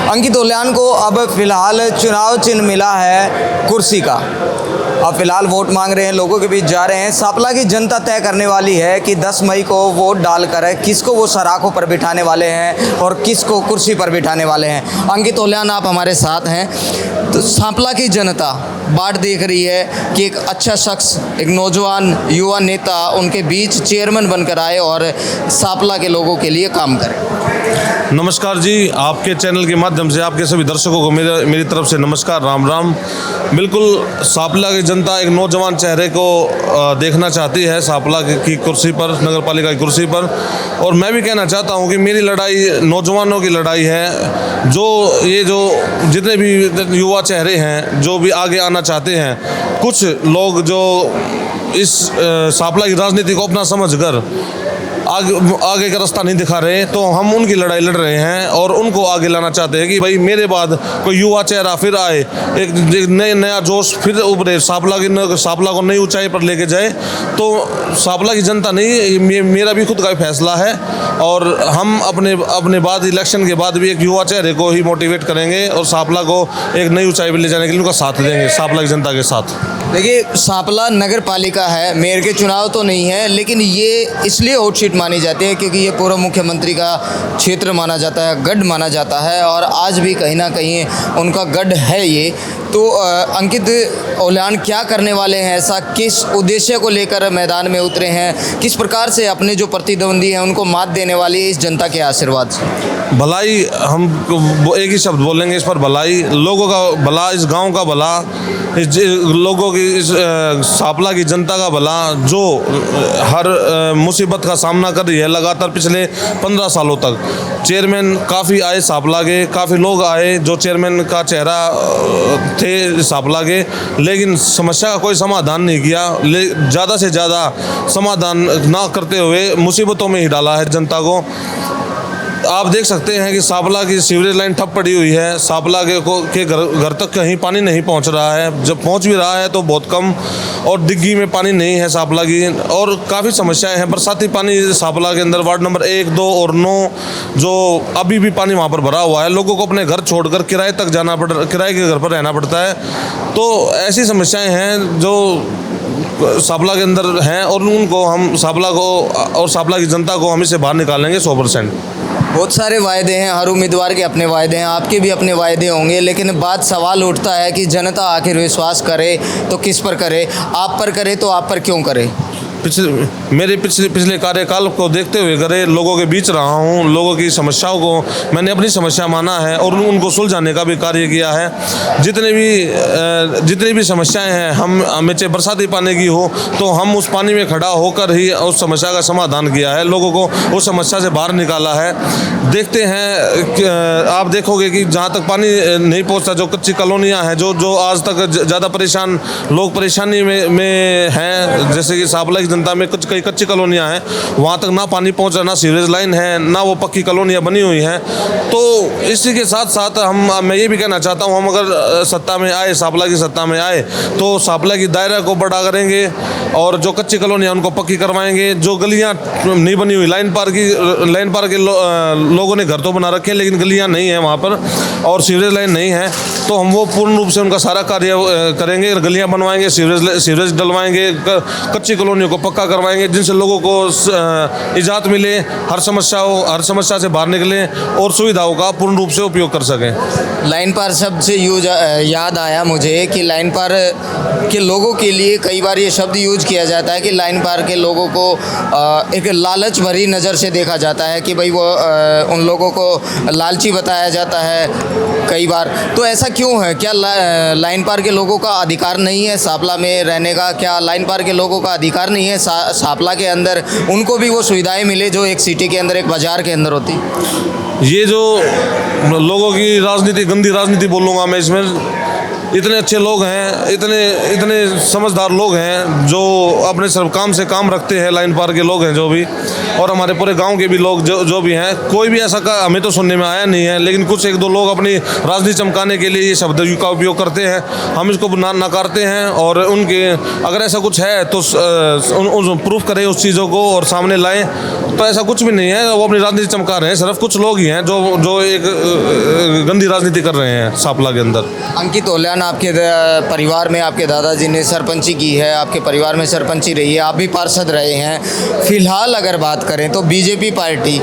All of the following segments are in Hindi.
अंकित ओल्यान को अब फिलहाल चुनाव चिन्ह मिला है कुर्सी का। अब फिलहाल वोट मांग रहे हैं, लोगों के बीच जा रहे हैं। सांपला की जनता तय करने वाली है कि 10 मई को वोट डालकर किसको वो सराखों पर बिठाने वाले हैं और किसको कुर्सी पर बिठाने वाले हैं। अंकित ओल्यान आप हमारे साथ हैं। तो सांपला की जनता बाट देख रही है कि एक अच्छा शख्स, एक नौजवान युवा नेता उनके बीच चेयरमैन बनकर आए और सांपला के लोगों के लिए काम करे। नमस्कार जी, आपके चैनल के माध्यम से आपके सभी दर्शकों को मेरी तरफ से नमस्कार, राम राम। बिल्कुल सांपला की जनता एक नौजवान चेहरे को देखना चाहती है सांपला की कुर्सी पर, नगर पालिका की कुर्सी पर। और मैं भी कहना चाहता हूं कि मेरी लड़ाई नौजवानों की लड़ाई है। जो जितने भी युवा चेहरे हैं जो भी आगे आना चाहते हैं, कुछ लोग जो इस सांपला की राजनीति को अपना समझकर आगे का रास्ता नहीं दिखा रहे, तो हम उनकी लड़ाई लड़ रहे हैं और उनको आगे लाना चाहते हैं कि भाई मेरे बाद कोई युवा चेहरा फिर आए, एक नया जोश फिर उभरे, सांपला को नई ऊंचाई पर लेके जाए। तो सांपला की जनता नहीं, मेरा भी खुद का फैसला है और हम अपने बाद इलेक्शन के बाद भी एक युवा चेहरे को ही मोटिवेट करेंगे और सांपला को एक नई ऊंचाई पर ले जाने के लिए उनका साथ देंगे, सांपला की जनता के साथ। देखिए, सांपला नगर पालिका है, मेयर के चुनाव तो नहीं है, लेकिन ये इसलिए हॉट सीट मानी जाती है क्योंकि ये पूर्व मुख्यमंत्री का क्षेत्र माना जाता है, गढ़ माना जाता है और आज भी कहीं ना कहीं उनका गढ़ है ये। तो अंकित ओल्यान क्या करने वाले हैं, ऐसा किस उद्देश्य को लेकर मैदान में उतरे हैं, किस प्रकार से अपने जो प्रतिद्वंदी हैं उनको मात देने वाली है इस जनता के आशीर्वाद से? भलाई, हम एक ही शब्द बोलेंगे इस पर, भलाई। लोगों का भला, इस गांव का भला, इस लोगों की, इस सांपला की जनता का भला, जो हर मुसीबत का सामना कर रही है लगातार पिछले 15 सालों तक। चेयरमैन काफ़ी आए सांपला के, काफ़ी लोग आए जो चेयरमैन का चेहरा थे सांपला के, लेकिन समस्या का कोई समाधान नहीं किया। ज़्यादा से ज़्यादा समाधान ना करते हुए मुसीबतों में ही डाला है जनता को। आप देख सकते हैं कि सांपला की सीवरेज लाइन ठप पड़ी हुई है। सांपला के घर तक कहीं पानी नहीं पहुंच रहा है, जब पहुंच भी रहा है तो बहुत कम, और डिग्गी में पानी नहीं है सांपला की। और काफ़ी समस्याएं हैं। बरसाती पानी सांपला के अंदर वार्ड नंबर 1, 2 और 9 जो अभी भी पानी वहाँ पर भरा हुआ है। लोगों को अपने घर छोड़कर किराए के घर पर रहना पड़ता है। तो ऐसी समस्याएँ हैं जो सांपला के अंदर हैं और उनको हम सांपला को और सांपला की जनता को हम इससे बाहर निकालेंगे 100%। बहुत सारे वायदे हैं, हर उम्मीदवार के अपने वायदे हैं, आपके भी अपने वायदे होंगे, लेकिन बात सवाल उठता है कि जनता आखिर विश्वास करे तो किस पर करे? आप पर करे तो आप पर क्यों करे? पिछले कार्यकाल को देखते हुए करे, लोगों के बीच रहा हूँ, लोगों की समस्याओं को मैंने अपनी समस्या माना है और उनको सुलझाने का भी कार्य किया है। जितनी भी समस्याएं हैं, हमें चाहे बरसाती पानी की हो तो हम उस पानी में खड़ा होकर ही उस समस्या का समाधान किया है, लोगों को उस समस्या से बाहर निकाला है। देखते हैं, आप देखोगे कि जहाँ तक पानी नहीं पहुँचता, जो कच्ची कॉलोनियाँ हैं, जो आज तक ज़्यादा परेशान लोग परेशानी में हैं, जैसे कि सांपला जनता में कुछ कई कच्ची कॉलोनियाँ हैं, वहाँ तक ना पानी पहुँच रहा, ना सीवरेज लाइन है, ना वो पक्की कॉलोनियाँ बनी हुई हैं। तो इसी के साथ साथ मैं ये भी कहना चाहता हूँ, हम अगर सत्ता में आए, सांपला की सत्ता में आए, तो सांपला की दायरा को बड़ा करेंगे और जो कच्ची कॉलोनियाँ उनको पक्की करवाएंगे। जो गलियाँ नहीं बनी हुई, लाइन पार के लोगों ने घर तो बना रखे हैं लेकिन गलियाँ नहीं हैं वहाँ पर और सीवरेज लाइन नहीं है, तो हम वो पूर्ण रूप से उनका सारा कार्य करेंगे। गलियाँ बनवाएंगे, सीवरेज डलवाएंगे, कच्ची कॉलोनियों को पक्का करवाएंगे, जिनसे लोगों को इजाज़त मिले, हर समस्या से बाहर निकलें और सुविधाओं का पूर्ण रूप से उपयोग कर सकें। लाइन पार शब्द से याद आया मुझे कि लाइन पार के लोगों के लिए कई बार ये शब्द यूज किया जाता है कि लाइन पार के लोगों को एक लालच भरी नज़र से देखा जाता है कि भाई वो उन लोगों को लालची बताया जाता है कई बार। तो ऐसा क्यों है? क्या लाइन पार के लोगों का अधिकार नहीं है सांपला में रहने का? क्या लाइन पार के लोगों का अधिकार नहीं है सांपला के अंदर उनको भी वो सुविधाएं मिले जो एक सिटी के अंदर, एक बाजार के अंदर होती? ये जो लोगों की राजनीति, गंदी राजनीति बोलूँगा मैं इसमें, इतने अच्छे लोग हैं, इतने समझदार लोग हैं जो अपने सब काम से काम रखते हैं, लाइन पार के लोग हैं जो भी, और हमारे पूरे गांव के भी लोग जो भी हैं, कोई भी ऐसा हमें तो सुनने में आया नहीं है, लेकिन कुछ एक दो लोग अपनी राजनीति चमकाने के लिए ये शब्द का उपयोग करते हैं। हम इसको नकारते हैं और उनके अगर ऐसा कुछ है तो प्रूफ करें उस चीज़ों को और सामने लाएं। तो ऐसा कुछ भी नहीं है, वो अपनी राजनीति चमका रहे हैं, सिर्फ कुछ लोग ही हैं जो एक गंदी राजनीति कर रहे हैं सांपला के अंदर। अंकित ओल्यान, आपके परिवार में आपके दादाजी ने सरपंची की है, आपके परिवार में सरपंची रही है, आप भी पार्षद रहे हैं। फिलहाल अगर बात करें तो बीजेपी पार्टी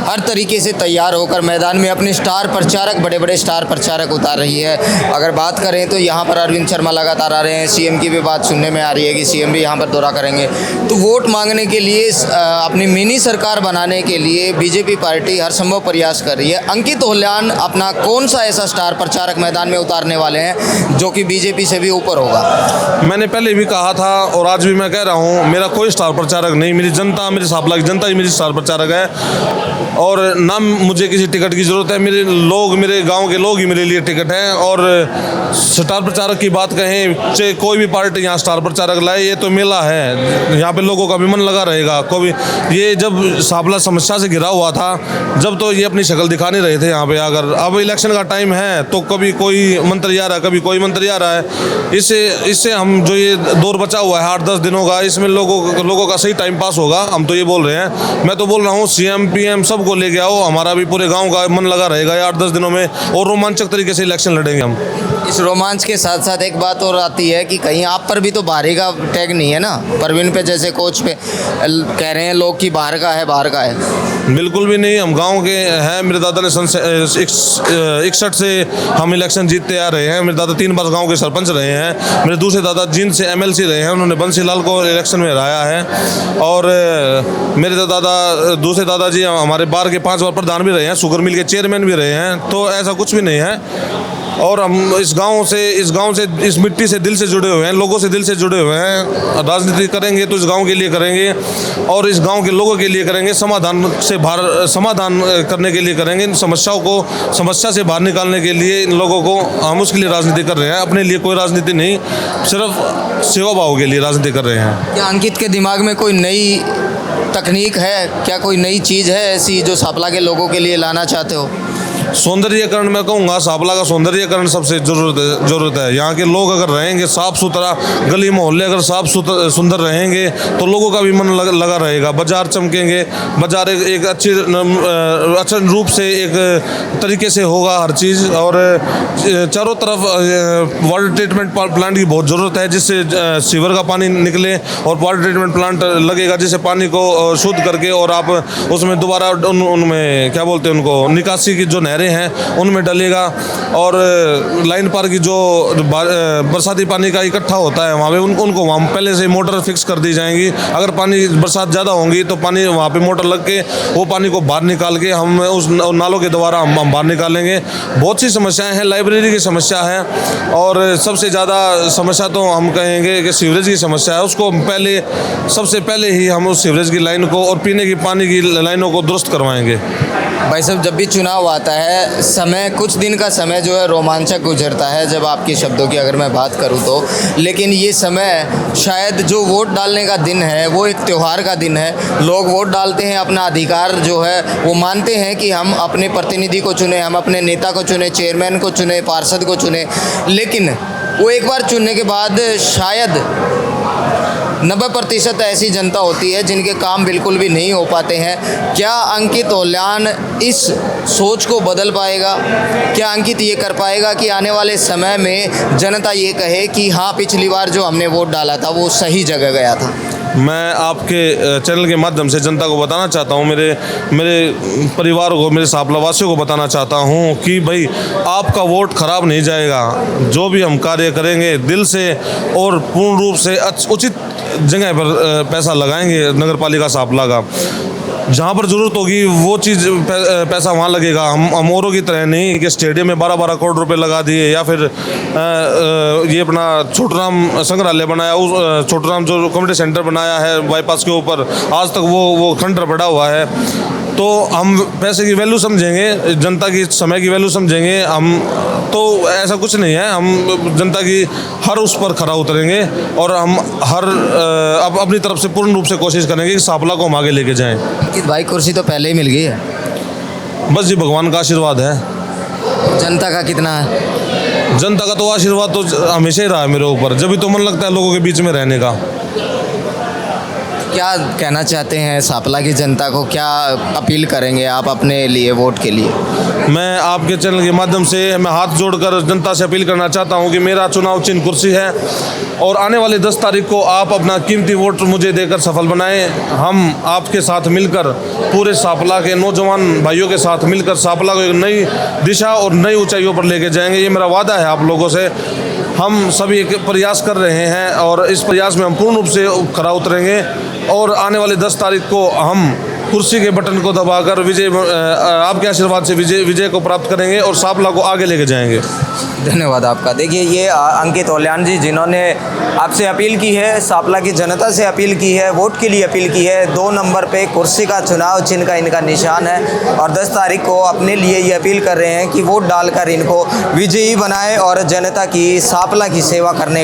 हर तरीके से तैयार होकर मैदान में अपने स्टार प्रचारक, बड़े बड़े स्टार प्रचारक उतार रही है। अगर बात करें तो यहाँ पर अरविंद शर्मा लगातार आ रहे हैं, सीएम की भी बात सुनने में आ रही है कि सीएम भी यहाँ पर दौरा करेंगे। तो वोट मांगने के लिए, अपनी मिनी सरकार बनाने के लिए बीजेपी पार्टी हर संभव प्रयास कर रही है। अंकित ओल्यान अपना कौन सा ऐसा स्टार प्रचारक मैदान में उतारने वाले हैं जो कि बीजेपी से भी ऊपर होगा? मैंने पहले भी कहा था और आज भी मैं कह रहा हूँ, मेरा कोई स्टार प्रचारक नहीं, मेरी जनता, मेरी सांपला की जनता ही मेरी स्टार प्रचारक है। और ना मुझे किसी टिकट की ज़रूरत है, मेरे लोग, मेरे गांव के लोग ही मेरे लिए टिकट हैं। और स्टार प्रचारक की बात कहें, चाहे कोई भी पार्टी यहाँ स्टार प्रचारक लाए, ये तो मेला है, यहाँ पे लोगों का भी मन लगा रहेगा। कोई ये जब सांपला समस्या से घिरा हुआ था, जब तो ये अपनी शक्ल दिखा नहीं रहे थे यहाँ पे आकर। अब इलेक्शन का टाइम है तो कभी कोई मंत्री आ रहा है, कभी कोई मंत्री आ रहा है। इससे हम जो ये दौर बचा हुआ है 8-10 दिनों का, इसमें लोगों का सही टाइम पास होगा, हम तो ये बोल रहे हैं। मैं तो बोल रहा हूँ सीएम पीएम सबको लेके आओ, हमारा भी पूरे गांव का मन लगा रहेगा 8-10 दिनों में, और रोमांचक तरीके से इलेक्शन लड़ेंगे हम। इस रोमांच के साथ साथ एक बात और आती है कि कहीं आप पर भी तो बाहरी का टैग नहीं है ना, परवीन पे जैसे कोच पे कह रहे हैं लोग कि बाहर का है, बाहर का है। बिल्कुल भी नहीं, हम गांव के हैं। मेरे दादा ने सन 61 से हम इलेक्शन जीतते आ रहे हैं। मेरे दादा 3 बार गांव के सरपंच रहे हैं। मेरे दूसरे दादा जींद से एमएलसी रहे हैं, उन्होंने बंसीलाल को इलेक्शन में हराया है। और मेरे दूसरे दादाजी हमारे बार के 5 बार प्रधान भी रहे हैं, शुगर मिल के चेयरमैन भी रहे हैं। तो ऐसा कुछ भी नहीं है। और हम इस गांव से इस मिट्टी से दिल से जुड़े हुए हैं, लोगों से दिल से जुड़े हुए हैं। राजनीति करेंगे तो इस गांव के लिए करेंगे और इस गांव के लोगों के लिए करेंगे, समाधान करने के लिए करेंगे। समस्या से बाहर निकालने के लिए इन लोगों को, हम उसके लिए राजनीति कर रहे हैं, अपने लिए कोई राजनीति नहीं, सिर्फ सेवा भाव के लिए राजनीति कर रहे हैं। क्या अंकित के दिमाग में कोई नई तकनीक है, क्या कोई नई चीज़ है ऐसी जो सांपला के लोगों के लिए लाना चाहते हो? सौंदर्यीकरण मैं कहूँगा, सांपला का सौंदर्यीकरण सबसे ज़रूरत है। यहाँ के लोग अगर रहेंगे साफ़ सुथरा, गली मोहल्ले अगर साफ़ सुंदर रहेंगे तो लोगों का भी मन लगा रहेगा। बाज़ार चमकेंगे, बाज़ार एक अच्छे रूप से, एक तरीके से होगा हर चीज़। और चारों तरफ वाटर ट्रीटमेंट प्लांट की बहुत ज़रूरत है, जिससे सीवर का पानी निकले और वाटर ट्रीटमेंट प्लांट लगेगा, जिससे पानी को शुद्ध करके और आप उसमें दोबारा उनमें क्या बोलते हैं, उनको निकासी की जो हैं उनमें डलेगा। और लाइन पार की जो बरसाती पानी का इकट्ठा होता है वहाँ पे उनको वहाँ पहले से मोटर फिक्स कर दी जाएंगी। अगर पानी बरसात ज़्यादा होंगी तो पानी वहाँ पे मोटर लग के वो पानी को बाहर निकाल के हम उस नालों के द्वारा हम बाहर निकालेंगे। बहुत सी समस्याएं हैं, लाइब्रेरी की समस्या है और सबसे ज़्यादा समस्या तो हम कहेंगे कि सीवरेज की समस्या है। उसको सबसे पहले ही हम उस सीवरेज की लाइन को और पीने की पानी की लाइनों को दुरुस्त करवाएंगे। भाई साहब, जब भी चुनाव आता है, समय कुछ दिन का समय जो है रोमांचक गुजरता है, जब आपके शब्दों की अगर मैं बात करूं तो। लेकिन ये समय शायद जो वोट डालने का दिन है वो एक त्यौहार का दिन है। लोग वोट डालते हैं, अपना अधिकार जो है वो मानते हैं कि हम अपने प्रतिनिधि को चुने, हम अपने नेता को चुने, चेयरमैन को चुने, पार्षद को चुने। लेकिन वो एक बार चुनने के बाद शायद 90% ऐसी जनता होती है जिनके काम बिल्कुल भी नहीं हो पाते हैं। क्या अंकित ओल्यान इस सोच को बदल पाएगा? क्या अंकित ये कर पाएगा कि आने वाले समय में जनता ये कहे कि हाँ, पिछली बार जो हमने वोट डाला था वो सही जगह गया था? मैं आपके चैनल के माध्यम से जनता को बताना चाहता हूँ, मेरे परिवार को, मेरे सांपला वासियों को बताना चाहता हूँ कि भाई आपका वोट खराब नहीं जाएगा। जो भी हम कार्य करेंगे दिल से और पूर्ण रूप से उचित जगह पर पैसा लगाएंगे। नगर पालिका सांपला का जहाँ पर ज़रूरत होगी वो चीज़ पैसा वहाँ लगेगा। हम औरों की तरह नहीं कि स्टेडियम में 12-12 करोड़ रुपए लगा दिए, या फिर ये अपना छोटूराम संग्रहालय बनाया, उस छोटूराम जो कम्युनिटी सेंटर बनाया है बाईपास के ऊपर, आज तक वो खंडर पड़ा हुआ है। तो हम पैसे की वैल्यू समझेंगे, जनता की समय की वैल्यू समझेंगे। हम तो ऐसा कुछ नहीं है, हम जनता की हर उस पर खरा उतरेंगे और हम हर अब अपनी तरफ से पूर्ण रूप से कोशिश करेंगे कि सांपला को हम आगे लेके जाएं। कि भाई कुर्सी तो पहले ही मिल गई है, बस जी भगवान का आशीर्वाद है। जनता का कितना है? जनता का तो आशीर्वाद तो हमेशा ही रहा है मेरे ऊपर, जब भी तो मन लगता है लोगों के बीच में रहने का। क्या कहना चाहते हैं सांपला की जनता को, क्या अपील करेंगे आप अपने लिए वोट के लिए? मैं आपके चैनल के माध्यम से मैं हाथ जोड़कर जनता से अपील करना चाहता हूं कि मेरा चुनाव चिन्ह कुर्सी है और आने वाले 10 तारीख को आप अपना कीमती वोट मुझे देकर सफल बनाएं। हम आपके साथ मिलकर पूरे सांपला के नौजवान भाइयों के साथ मिलकर सांपला को एक नई दिशा और नई ऊंचाइयों पर लेके जाएंगे। ये मेरा वादा है आप लोगों से। हम सभी एक प्रयास कर रहे हैं और इस प्रयास में हम पूर्ण रूप से खरा उतरेंगे और आने वाले 10 तारीख को हम कुर्सी के बटन को दबाकर विजय आपके आशीर्वाद से विजय को प्राप्त करेंगे और सांपला को आगे लेके जाएंगे। धन्यवाद आपका। देखिए ये अंकित ओल्यान जी जिन्होंने आपसे अपील की है, सांपला की जनता से अपील की है, वोट के लिए अपील की है। 2 नंबर पे कुर्सी का चुनाव चिन्ह का इनका निशान है और 10 तारीख को अपने लिए ये अपील कर रहे हैं कि वोट डालकर इनको विजयी बनाए और जनता की सांपला की सेवा करने